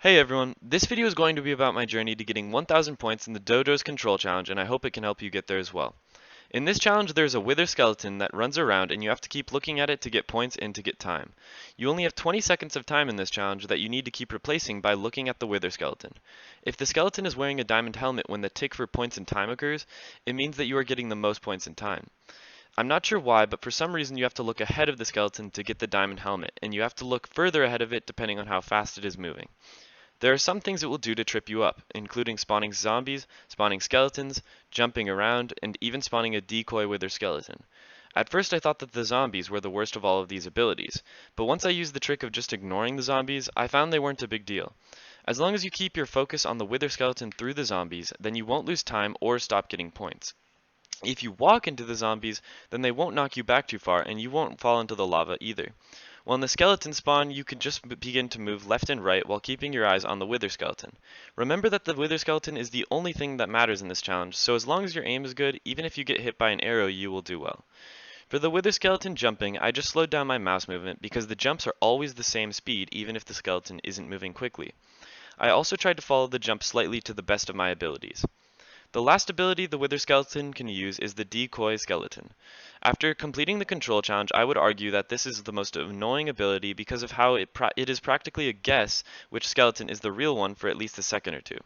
Hey everyone, this video is going to be about my journey to getting 1000 points in the Dojo's Control Challenge, and I hope it can help you get there as well. In this challenge, there's a wither skeleton that runs around and you have to keep looking at it to get points and to get time. You only have 20 seconds of time in this challenge that you need to keep replacing by looking at the wither skeleton. If the skeleton is wearing a diamond helmet when the tick for points and time occurs, it means that you are getting the most points in time. I'm not sure why, but for some reason you have to look ahead of the skeleton to get the diamond helmet, and you have to look further ahead of it depending on how fast it is moving. There are some things it will do to trip you up, including spawning zombies, spawning skeletons, jumping around, and even spawning a decoy wither skeleton. At first I thought that the zombies were the worst of all of these abilities, but once I used the trick of just ignoring the zombies, I found they weren't a big deal. As long as you keep your focus on the wither skeleton through the zombies, then you won't lose time or stop getting points. If you walk into the zombies, then they won't knock you back too far and you won't fall into the lava either. When the skeleton spawn, you can just begin to move left and right while keeping your eyes on the wither skeleton. Remember that the wither skeleton is the only thing that matters in this challenge, so as long as your aim is good, even if you get hit by an arrow, you will do well. For the wither skeleton jumping, I just slowed down my mouse movement because the jumps are always the same speed even if the skeleton isn't moving quickly. I also tried to follow the jump slightly to the best of my abilities. The last ability the wither skeleton can use is the decoy skeleton. After completing the control challenge, I would argue that this is the most annoying ability because of how it is practically a guess which skeleton is the real one for at least a second or two.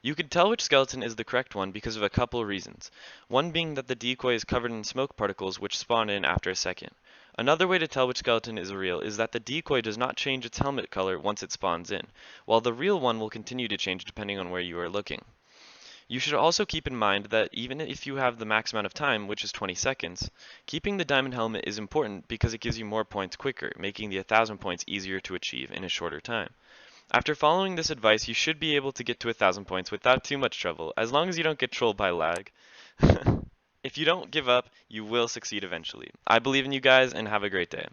You can tell which skeleton is the correct one because of a couple reasons. One being that the decoy is covered in smoke particles which spawn in after a second. Another way to tell which skeleton is real is that the decoy does not change its helmet color once it spawns in, while the real one will continue to change depending on where you are looking. You should also keep in mind that even if you have the max amount of time, which is 20 seconds, keeping the diamond helmet is important because it gives you more points quicker, making the 1000 points easier to achieve in a shorter time. After following this advice, you should be able to get to 1000 points without too much trouble, as long as you don't get trolled by lag. If you don't give up, you will succeed eventually. I believe in you guys, and have a great day.